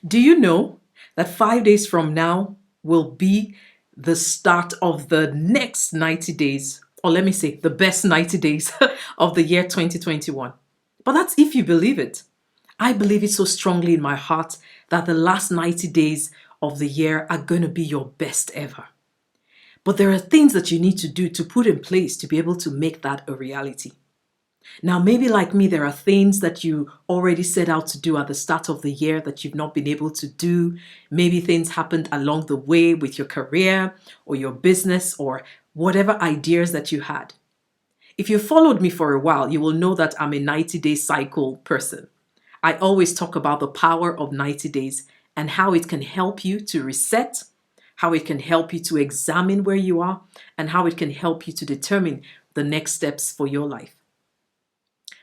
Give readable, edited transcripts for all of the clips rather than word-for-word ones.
Do you know that 5 days from now will be the start of the next 90 days? Or let me say, the best 90 days of the year 2021. But that's if you believe it. I believe it so strongly in my heart that the last 90 days of the year are going to be your best ever. But there are things that you need to do to put in place to be able to make that a reality. Now, maybe like me, there are things that you already set out to do at the start of the year that you've not been able to do. Maybe things happened along the way with your career or your business or whatever ideas that you had. If you followed me for a while, you will know that I'm a 90-day cycle person. I always talk about the power of 90 days and how it can help you to reset, how it can help you to examine where you are, and how it can help you to determine the next steps for your life.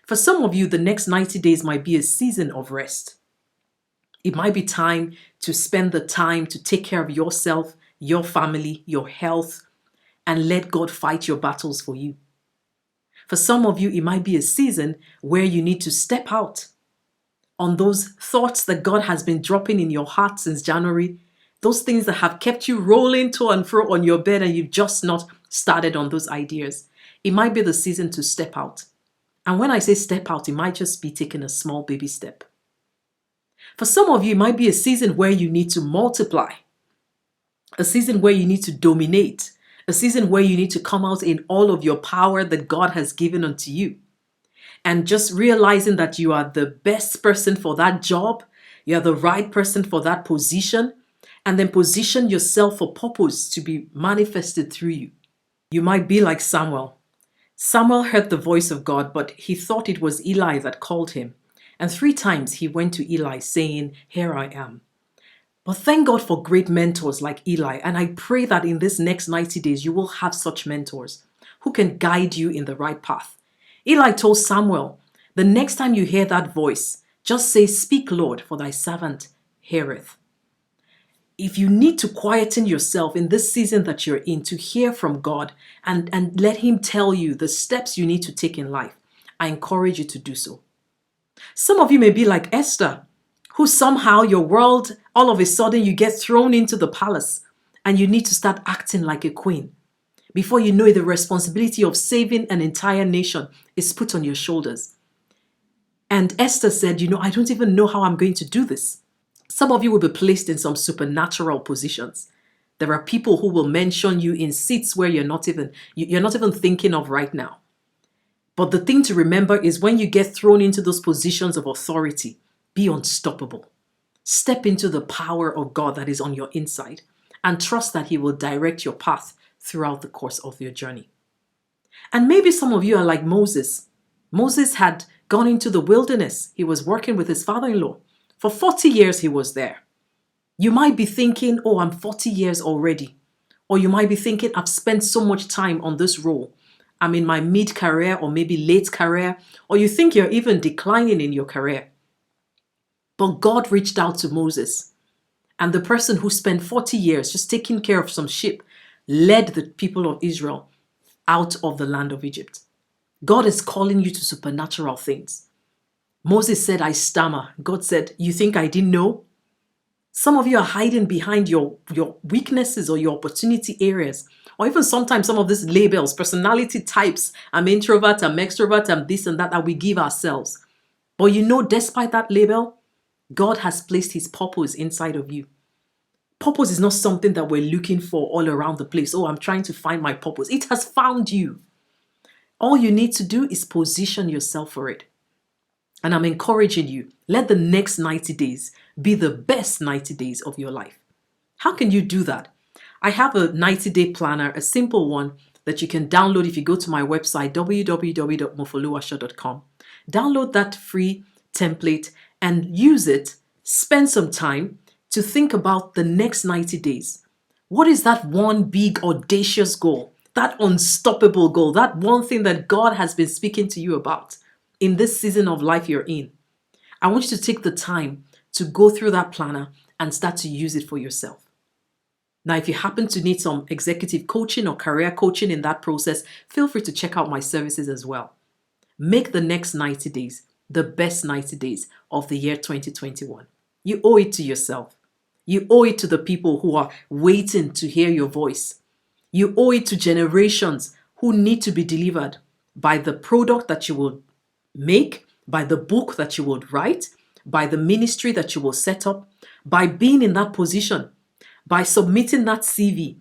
For some of you, the next 90 days might be a season of rest. It might be time to spend the time to take care of yourself, your family, your health, and let God fight your battles for you. For some of you, it might be a season where you need to step out on those thoughts that God has been dropping in your heart since January, those things that have kept you rolling to and fro on your bed and you've just not started on those ideas. It might be the season to step out. And when I say step out, it might just be taking a small baby step. For some of you, it might be a season where you need to multiply, a season where you need to dominate, a season where you need to come out in all of your power that God has given unto you. And just realizing that you are the best person for that job, you're the right person for that position, and then position yourself for purpose to be manifested through you. You might be like Samuel. Samuel heard the voice of God, but he thought it was Eli that called him. And 3 times he went to Eli saying, "Here I am." But thank God for great mentors like Eli. And I pray that in this next 90 days, you will have such mentors who can guide you in the right path. Eli told Samuel, the next time you hear that voice, just say, "Speak, Lord, for thy servant heareth." If you need to quieten yourself in this season that you're in to hear from God and let Him tell you the steps you need to take in life, I encourage you to do so. Some of you may be like Esther, who somehow your world, all of a sudden you get thrown into the palace and you need to start acting like a queen. Before you know it, the responsibility of saving an entire nation is put on your shoulders. And Esther said, I don't even know how I'm going to do this. Some of you will be placed in some supernatural positions. There are people who will mention you in seats where you're not even thinking of right now. But the thing to remember is when you get thrown into those positions of authority, be unstoppable. Step into the power of God that is on your inside and trust that He will direct your path throughout the course of your journey. And maybe some of you are like Moses. Moses had gone into the wilderness. He was working with his father-in-law. For 40 years he was there. You might be thinking, "Oh, I'm 40 years already." Or you might be thinking, "I've spent so much time on this role. I'm in my mid-career or maybe late career." Or you think you're even declining in your career. But God reached out to Moses. And the person who spent 40 years just taking care of some sheep led the people of Israel out of the land of Egypt. God is calling you to supernatural things. Moses said, "I stammer." God said, "You think I didn't know?" Some of you are hiding behind your weaknesses or your opportunity areas. Or even sometimes some of these labels, personality types. I'm introvert, I'm extrovert, I'm this and that we give ourselves. But despite that label, God has placed His purpose inside of you. Purpose is not something that we're looking for all around the place. "Oh, I'm trying to find my purpose." It has found you. All you need to do is position yourself for it. And I'm encouraging you, let the next 90 days be the best 90 days of your life. How can you do that? I have a 90-day planner, a simple one that you can download if you go to my website, www.mofoluwaso.com. Download that free template and use it. Spend some time to think about the next 90 days. What is that one big audacious goal? That unstoppable goal? That one thing that God has been speaking to you about in this season of life you're in? I want you to take the time to go through that planner and start to use it for yourself. Now, if you happen to need some executive coaching or career coaching in that process, feel free to check out my services as well. Make the next 90 days the best 90 days of the year 2021. You owe it to yourself. You owe it to the people who are waiting to hear your voice. You owe it to generations who need to be delivered by the product that you will make, by the book that you will write, by the ministry that you will set up, by being in that position, by submitting that CV,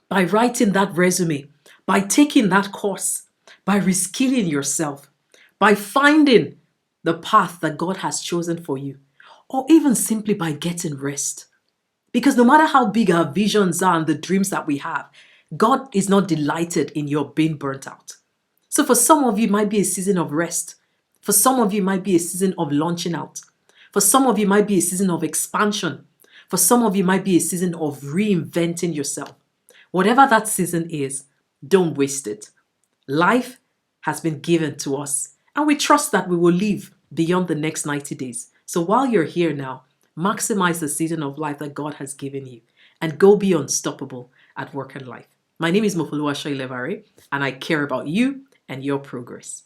by writing that resume, by taking that course, by reskilling yourself, by finding the path that God has chosen for you, or even simply by getting rest. Because no matter how big our visions are and the dreams that we have, God is not delighted in your being burnt out. So for some of you, it might be a season of rest. For some of you, it might be a season of launching out. For some of you, it might be a season of expansion. For some of you, it might be a season of reinventing yourself. Whatever that season is, don't waste it. Life has been given to us, and we trust that we will live beyond the next 90 days. So while you're here now, maximize the season of life that God has given you and go be unstoppable at work and life. My name is Mofoluwaso Ilevbare, and I care about you and your progress.